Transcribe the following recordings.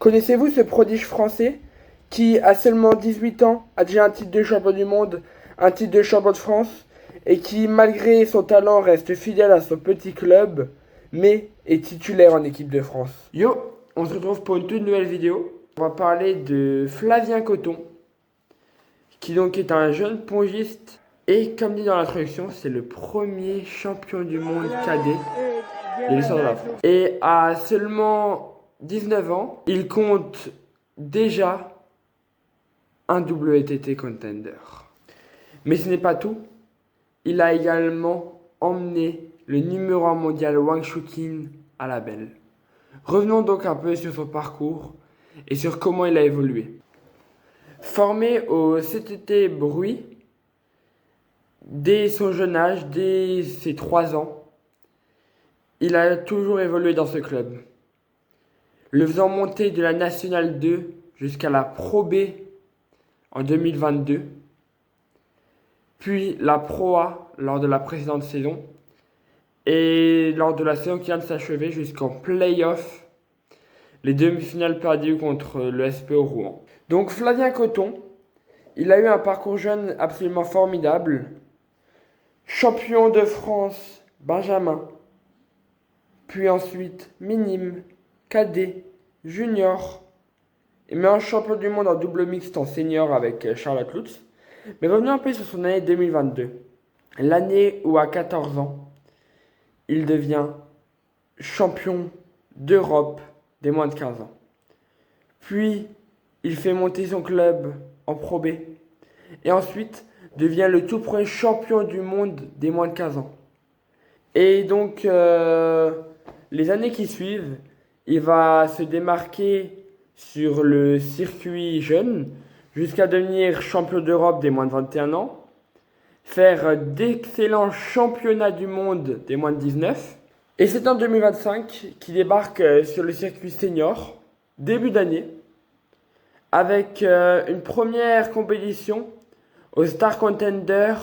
Connaissez-vous ce prodige français qui, à seulement 18 ans, a déjà un titre de champion du monde, un titre de champion de France, et qui, malgré son talent, reste fidèle à son petit club, mais est titulaire en équipe de France? Yo, on se retrouve pour une toute nouvelle vidéo. On va parler de Flavien Coton, qui donc est un jeune pongiste, et comme dit dans l'introduction, c'est le premier champion du monde cadet de l'histoire de la France. Et à seulement 19 ans, il compte déjà un WTT Contender. Mais ce n'est pas tout. Il a également emmené le numéro 1 mondial Wang Shuqin à la belle. Revenons donc un peu sur son parcours et sur comment il a évolué. Formé au CTT Bruy, dès son jeune âge, dès ses 3 ans, il a toujours évolué dans ce club, le faisant monter de la Nationale 2 jusqu'à la Pro B en 2022, puis la Pro A lors de la précédente saison, et lors de la saison qui vient de s'achever jusqu'en play-off, les demi-finales perdues contre le SPO Rouen. Donc Flavien Coton, il a eu un parcours jeune absolument formidable, champion de France Benjamin, puis ensuite minime, cadet, junior, et même champion du monde en double mixte en senior avec Charlotte Lutz. Mais revenons un peu sur son année 2022, l'année où à 14 ans, il devient champion d'Europe des moins de 15 ans. Puis, il fait monter son club en Pro B, et ensuite devient le tout premier champion du monde des moins de 15 ans. Et donc, les années qui suivent, il va se démarquer sur le circuit jeune jusqu'à devenir champion d'Europe des moins de 21 ans, faire d'excellents championnats du monde des moins de 19. Et c'est en 2025 qu'il débarque sur le circuit senior, début d'année, avec une première compétition au Star Contender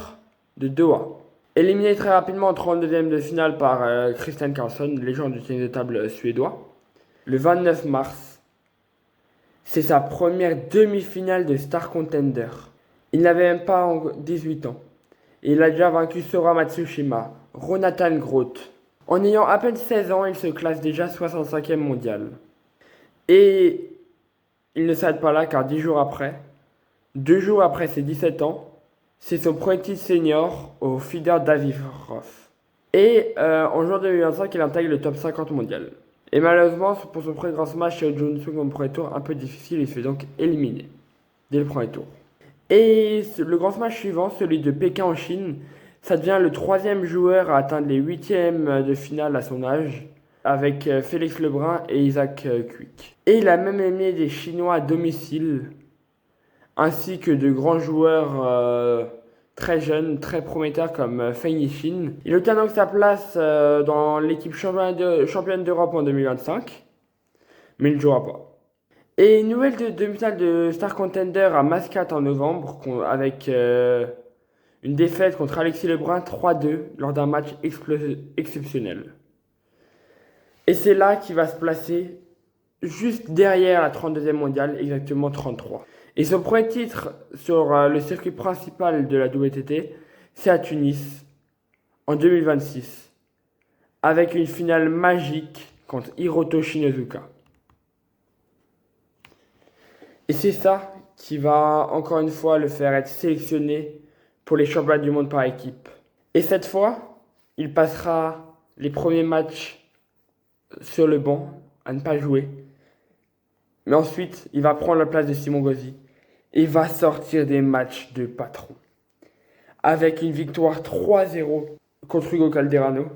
de Doha. Éliminé très rapidement en 32e de finale par Christian Karlsson, légende du tennis de table suédois, le 29 mars. C'est sa première demi-finale de Star Contender. Il n'avait même pas 18 ans. Et il a déjà vaincu Sora Matsushima, Ronatan Groth. En ayant à peine 16 ans, il se classe déjà 65e mondial. Et il ne s'arrête pas là car 2 jours après ses 17 ans, c'est son premier titre senior au FIDE Davidoff. Et en juin 2025, il intègre le top 50 mondial. Et malheureusement, pour son premier grand smash chez Johnson au premier tour, un peu difficile, il se fait donc éliminer dès le premier tour. Et le grand smash suivant, celui de Pékin en Chine, ça devient le 3e joueur à atteindre les 8e de finale à son âge, avec Félix Lebrun et Isaac Quick. Et il a même éliminé des Chinois à domicile, ainsi que de grands joueurs très jeunes, très prometteurs comme Feng Yixin. Il obtient donc sa place dans l'équipe championne d'Europe en 2025, mais il ne jouera pas. Et une nouvelle demi-finale de Star Contender à Mascate en novembre, avec une défaite contre Alexis Lebrun 3-2 lors d'un match exceptionnel. Et c'est là qu'il va se placer juste derrière la 32e mondiale, exactement 33. Et son premier titre sur le circuit principal de la WTT, c'est à Tunis, en 2026, avec une finale magique contre Hiroto Shinozuka. Et c'est ça qui va encore une fois le faire être sélectionné pour les championnats du monde par équipe. Et cette fois, il passera les premiers matchs sur le banc, à ne pas jouer. Mais ensuite, il va prendre la place de Simon Gauzy et va sortir des matchs de patron. Avec une victoire 3-0 contre Hugo Calderano.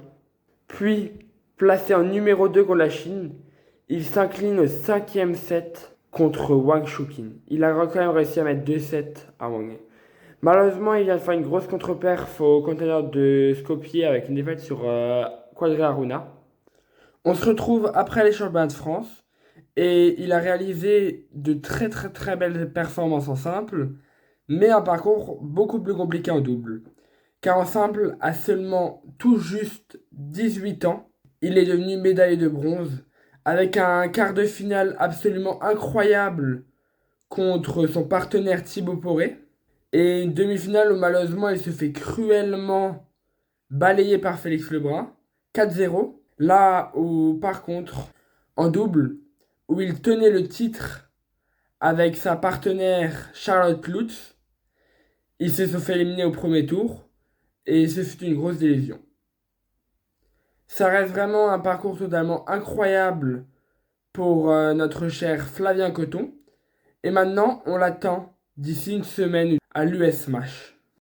Puis, placé en numéro 2 contre la Chine, il s'incline au 5e set contre Wang Shuqin. Il a quand même réussi à mettre 2 sets à Wang. Malheureusement, il vient de faire une grosse contre-perf au conteneur de Skopje avec une défaite sur Quadri-Aruna. On se retrouve après les championnats de France et il a réalisé de très très très belles performances en simple, mais un parcours beaucoup plus compliqué en double. Car en simple, à seulement tout juste 18 ans, il est devenu médaillé de bronze avec un quart de finale absolument incroyable contre son partenaire Thibaut Poré. Et une demi-finale où malheureusement il se fait cruellement balayer par Félix Lebrun, 4-0. Là où par contre, en double, où il tenait le titre avec sa partenaire Charlotte Lutz, il se sont fait éliminer au premier tour et ce fut une grosse désillusion. Ça reste vraiment un parcours totalement incroyable pour notre cher Flavien Coton. Et maintenant, on l'attend d'ici une semaine à l'US Smash.